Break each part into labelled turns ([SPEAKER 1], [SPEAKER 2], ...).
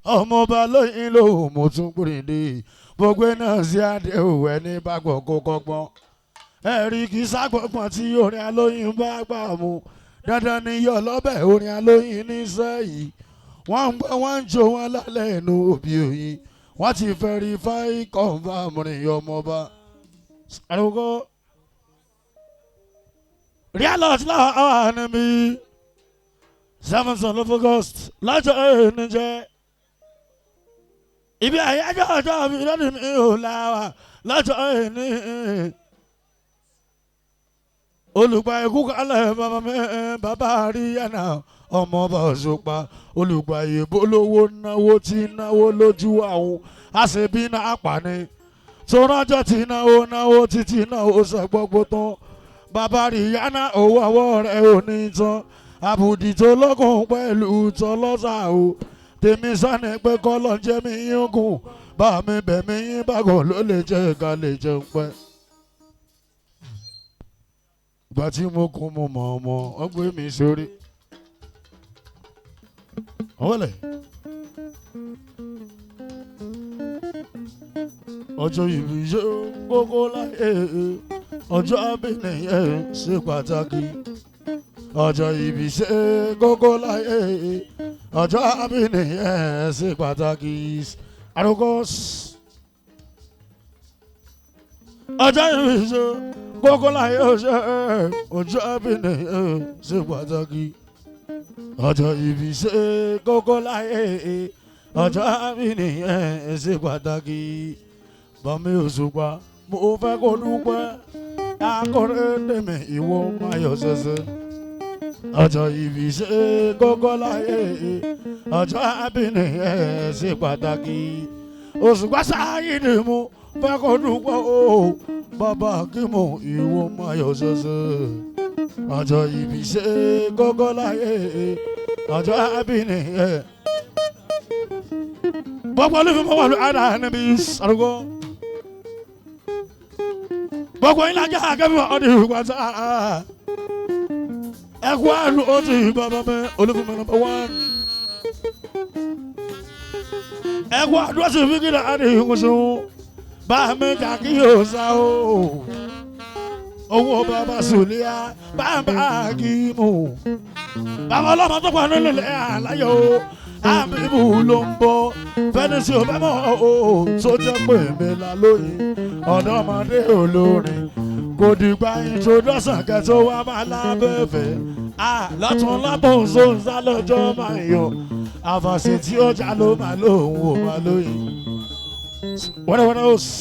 [SPEAKER 1] Omo Oba lóyìn lòun mo tún gbòrìndé gbogbo náà sí adé òwe ní bágbọ̀ kó kọ́gbọ́n ẹ̀rí kì í ságbọ̀gbọ̀n tí orin alóyin bá gbà mú dandan ni yọ lọ́bẹ̀ orin alóyin ní sẹ́yìn wọ́n ń gbọ́ wọ́n ń jó wọn lálẹ́ inú òbí òyìn wọ́n ti verify confirm rìn Omo Oba. àlùkò reality láwọn ànàmí 7th of August lọ́jọ́ ẹni jẹ́. Ibi àyájọ́ ọjọ́ mi lónìí mi ò láwà lọ́jọ́ ẹni. Olùgbà ikú kalẹ̀ bàbá mi bàbá Àríyànà Omo Oba Osupa. Olùgbà ìbò lówó náwó tí náwó lójú àwọn àṣebí náà pàní. Sọ́nàjọ́ tí náwó títí náwó sọ gbogbo tán. Bàbá Àríyànà owó àwọ̀ rẹ̀ ò ní tán. Àbùdí tó lọ́gùn pẹ̀lú tọ́lọ́sà o. Tèmi sani pé kọ́lọ́ jẹ́ mi yín gùn bá mi bẹ̀ mí yín bàgọ́ ló lè jẹ́ ká lè jẹun pẹ́. Ìgbà tí mo kún mo mọ̀ ọmọ wọ́n gbé mi sórí. Ọ̀wọ́lẹ̀. Ọjọ́ ìbí ṣe kókó láyé ọjọ́ àbíniyẹn ṣe pàtàkì. Ọjọ́ ìbí ṣe kókó láyé ọjọ́ àbíniyẹn ṣe pàtàkì. Àròkọ ọjọ́ ìbí ṣe kókó láyé ọjọ́ àbíniyẹn ṣe pàtàkì. Ọjọ́ ìbí ṣe kókó láyé ọjọ́ àbíniyẹn ṣe pàtàkì. Bàmí Òṣùpá mo fẹ́ kó dúpẹ́ akọrin tèmi ìwọ máa yọ ṣẹṣẹ. Ọjọ́ ìbí ṣe kókó láyé ọjọ́ àbíniyẹn ṣe pàtàkì. Òṣùpá Saheed mo fẹ́ kó dúpẹ́ o bàbá kí mo ìwọ máa yọ ṣẹṣẹ. Ọjọ́ ìbí ṣe kókó láyé ọjọ́ àbíniyẹn. Gbogbo olùfẹ́ mọ́ wà ló àdá níbi àrùkọ. Gbogbo yín lájà akẹ́bí ọdún ìwàsá. Ẹ̀kú àánú ó ti bàbá mi olùfẹ́ mi number 1. Ẹ̀kú àánú ó sì fi kí láàrin ìwòsàn. Bá mi jà kí yóò sá o. Owó bàbá Sùlíà bàbá kì í mú. Bàbá ọlọ́mọ tó pa nílẹ̀ àláyọ̀ o. Àmì ìbú ló ń bọ̀ fẹ́nisí ò bá mọ̀ o tó jẹ́ pé mi là lóyìn ọ̀dọ́mọdé olórin kò dìgbà introduction kẹtó wá máa lábẹ́fẹ́ lọ́tún lábọ̀n sóńsá lọ́jọ́ máa yọ àfàṣe tí ó já ló máa lóhùn ò máa lóyìn. wẹ́rẹ́wẹ́rẹ́ ó sì.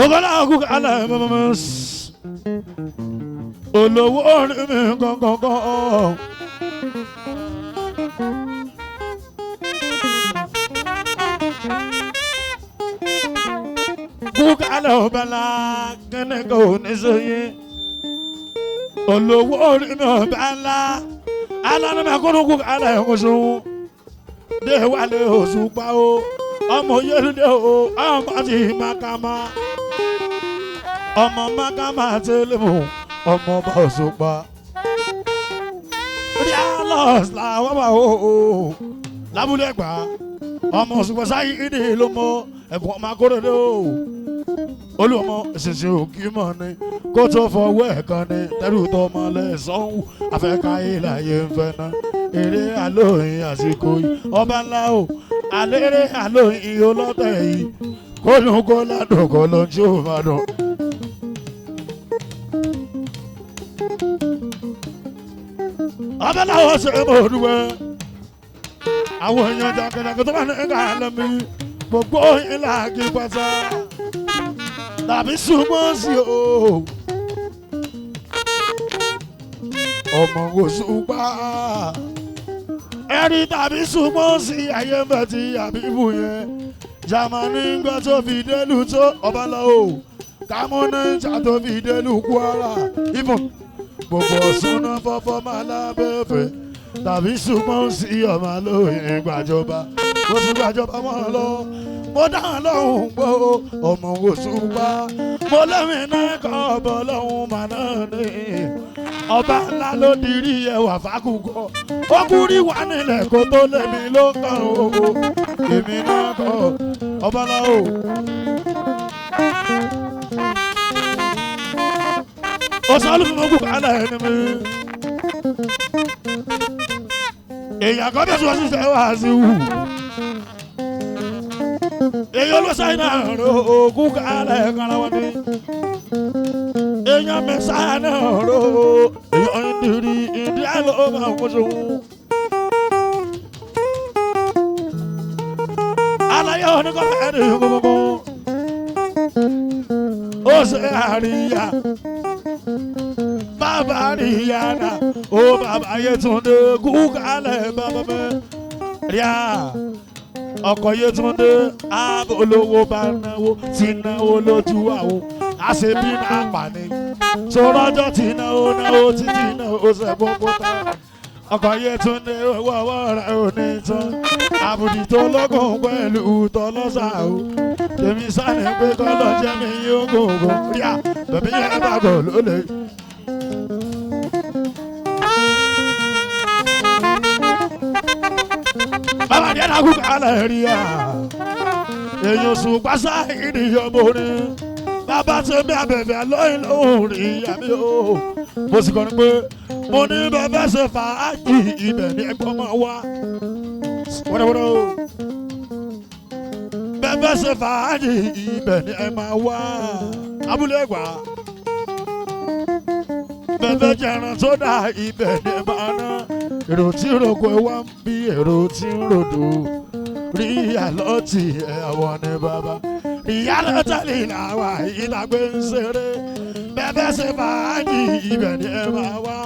[SPEAKER 1] Ogala ọkùnkà alẹ́ mọ́mọ́mọ́ sí. Olówó orí mi gangan. Kúkàlẹ̀ ọ̀bẹ̀là kẹ́nẹ́kọ̀ oníṣòye. Olówó orí mi ọ̀bẹ̀là alánàmẹ́kúnnú kúkàlẹ̀ ọ̀ṣun. Dé wálé Òṣùpá o, ọmọ Yélude o, ọmọ ti Mákàmá. Ọmọ Mákàmá tẹ́lẹ̀ mú. Omo Oba Osupa. Realos làwọn bá o. Lábúlé Ẹ̀gbá. Ọmọ Òṣùpá Saheed ló mọ ẹ̀gbọ́n ọmọ akóredé o. Olúọmọ ìṣẹ̀ṣẹ̀ òkì mọ̀ ni. Kó tó fọwọ́ ẹ̀kan ni. Tẹ́rù tó mọ lẹ́sàn-án. Afẹ́káyé láyé ń fẹ́ ná. Eré àlóyìn àsìkò yìí. Ọba ńlá o. Àlérè àlóyìn olótẹ̀ yìí. Kólúkó ládùn kó ló ń ṣe òmàdùn. Abẹ́lá wọ́n ṣe mọ̀ òdúwẹ́. Àwọn èèyàn jàǹkàjàǹkà tó bá ní ẹ̀ka àlẹ́mí. Gbogbo ìlà kí pátá. Tàbí súnmọ́ sí o. Ọmọ Òṣùpá. Ẹni tàbí súnmọ́ sí ayé ń bẹ̀ tí àbíbù yẹn. Jámánì ń gbọ́ tó fi délùú tó ọba lọ o. Kámúnà ìjà tó fi délùú Kwara. Ìmọ̀. gbogbo ọ̀sùnà fọ́fọ́ máa lábẹ́fẹ́ tàbí ṣùgbọ́n sí ọmọ lóye gbàjọba ó sì gbàjọba wọn lọ mo dáhùn lọ́hùn gbọ́ ọmọ Òṣùpá mo lẹ́mìí náà kọ́ ọ̀bọ lọ́hùn mà náà ní ọba ńlá ló dirí ẹwà fákùkọ ó kúrí wà nílẹ̀ kó tó lẹ́mìí ló kàn ó èmi náà kọ́ ọba ńlá o. Ọ̀sán fún ọkùn kálá ẹni mi. Èèyàn kan bẹ́ẹ̀ tí wọ́n sì fẹ́ wá sí wù. Èèyàn olóṣèlú náà rò òkú kálá ẹ̀ kan láwọn ní. Èèyàn mẹ́sàn-án náà rò èèyàn ìdírí ìdí àlọ́ máa ń kóso. Àlàyé oníkọ̀ọ́fẹ́ ẹni gbogbo. Ó ṣe àríyá. Bàbá Àríyáná, ó bàbá Yétúndé kú kálẹ̀ bàbá mẹ́. Ríà ọkọ̀ Yétúndé, ààbò olówó bá náwó, tí náwó lójú àwo, àṣebí náà pàní. Sọ̀rọ̀jọ́ tí náwó títí náwó ṣẹ̀gbọ́n kóta. Ọkọ̀ Yétúndé owó ọwọ́ rẹ̀ ò ní tán. Àbùdí tó lọ́gùn pẹ̀lú tọ́lọ́sà o. Tèmi sáré pé kọ́lọ́ jẹ́ mi yóò gògó. Ríà bẹ̀bí yẹn bá gò lólè. Bàbá díẹ̀ náà kú kálẹ̀ rí à. Èèyàn Òṣùpá Saheed ọmọ orin. Bàbá tó bí abẹ̀bẹ̀ lọ́yìn lóhùn rí àmì o. Mo sì kọrin pé mo ní bàbá ṣe fàájì ibẹ̀ ní ẹgbọ́n máa wá. Wọ́dọ̀wọ́dọ̀ o. Bàbá ṣe fàájì ibẹ̀ ní ẹ máa wá. Abúlé Ẹ̀gbá. Bàbá jẹran tó dà ibẹ̀ ní ẹ máa ná. Èrò tí rògbò wá ń bí èrò tí ń ròdò. Rí àlọ́tì ẹ̀wọ̀n ní bàbá. Ìyá lọ́tàlì làwà ìlàgbé ń ṣeré. Bẹ́ẹ̀ ṣe fàájì ibẹ̀ ni ẹ máa wá.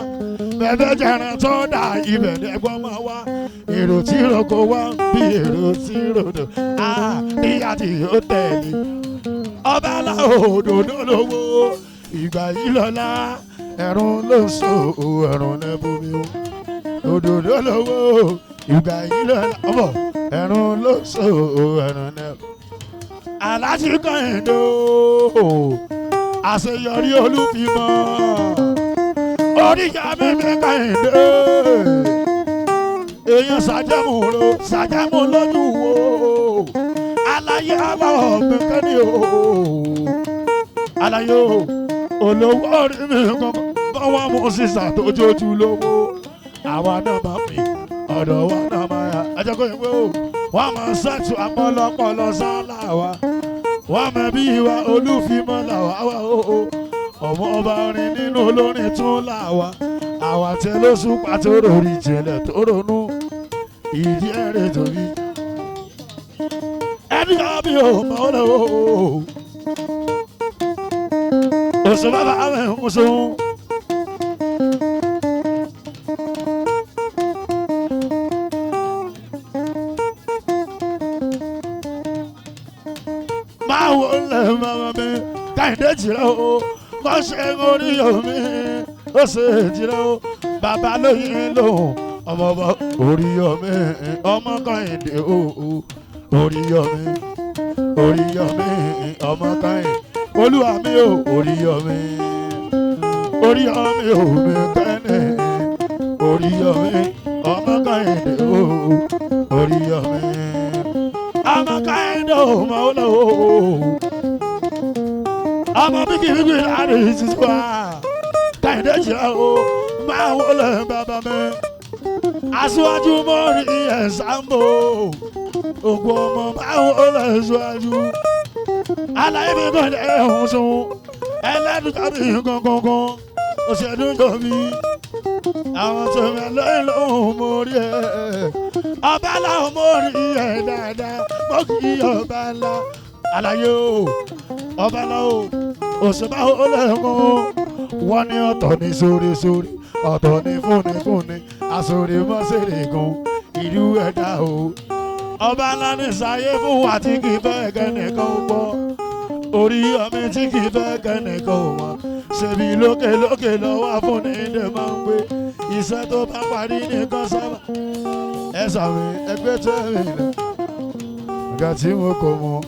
[SPEAKER 1] Bẹ́ẹ̀ jẹran tó dà ibẹ̀ ni ẹgbọ́n máa wá. Èrò tí rògbò wá ń bí èrò tí ròdò. Ìyá tí ó tẹ̀lé. Ọba aláòdòdó lówó. Ìgbà yìí lọ́la ẹ̀rùn ló ń so ẹ̀rùn lẹ́bùnmi o. Òdòdó lówó ìgbà yìí lọ́la ọmọ ẹ̀rùn ló so ẹ̀rùn náà. Aláàjì Kẹ́hìndé o àṣeyọrí Olúfimọ́ oríyá mímí Kẹ́hìndé èèyàn ṣàjẹmú lójú wo aláyé aláọ̀gbìn kẹ́ni o aláyé o olówó orí mi kankan báwọn mú sísà tó jójú lówó. Àwa náà máa pè ọ̀dọ̀ wa náà máa yà. Ẹjọ́ kò yẹ pé o, wọ́n máa ṣètò àpọ̀lọpọ̀lọ sálà wa. Wọ́n máa bí wa Olúfimọ́ làwa wá o. Ọmọ ọba orin nínú olórin tún là wá. Àwa tẹ l'Òṣùpá tó rori ìjìnlẹ̀ tó ronú. Ìdí ẹ̀rẹ̀ tóbi. Ẹni àbí o mọ̀ ọ́ lọ́wọ́ o. Òṣùpá bàbá mi ń sún. Mama mi Kẹ́hìndé jìrẹ́ o kọ́ ṣe orí omi ó ṣe jìrẹ́ o bàbá lóyún lòun ọmọ ọba orí omi ọmọ Kẹ́hìndé o orí omi ọmọ Kẹ́hìndé olúwa mi o orí omi o mi Kẹ́hìndé orí omi ọmọ Kẹ́hìndé o orí omi ọmọ Kẹ́hìndé o mọ̀ ọ́ lọ́wọ́. Ọmọ bíkì bíkì láàrin ìsìsì wa Kẹ́hìndé jìrẹ́ o máa wọlé bàbá mi. Aṣíwájú mọ́rin ẹ̀sánbó ògùn ọmọ máa wọlé aṣíwájú. Aláyé mi kọ́ ẹ̀hún sun ẹlẹ́dùn tàbí gangan òṣèlú jọ̀bí. Àwọn tó mẹ́ lóyún lóhùn mórí ẹ̀. Ọba làwọn mórí ẹ̀ dáadáa mọ́ kí ọba ńlá. Àlàyé o ọba ńlá o Òṣùpá ó lẹ́kọ̀ọ́. Wọ́n ní ọ̀tọ̀ ní sórí ọ̀tọ̀ ní fúnni àsòrè mọ́sẹ̀rẹ̀ gan ìlú ẹ̀dá o. Ọba ńlá ní sáyé fún wa tí kì í fẹ́ kẹ́nìkan gbọ́. Orí omi tí kì í fẹ́ kẹ́nìkan mọ̀. ṣèbí lókè lọ́wọ́ àfúnni ìdè máa ń gbé iṣẹ́ tó bá parí nìkan sábà ẹ sàmì ẹgbẹ́ tẹ́lẹ̀ ọ̀gá tí mo kò mọ̀.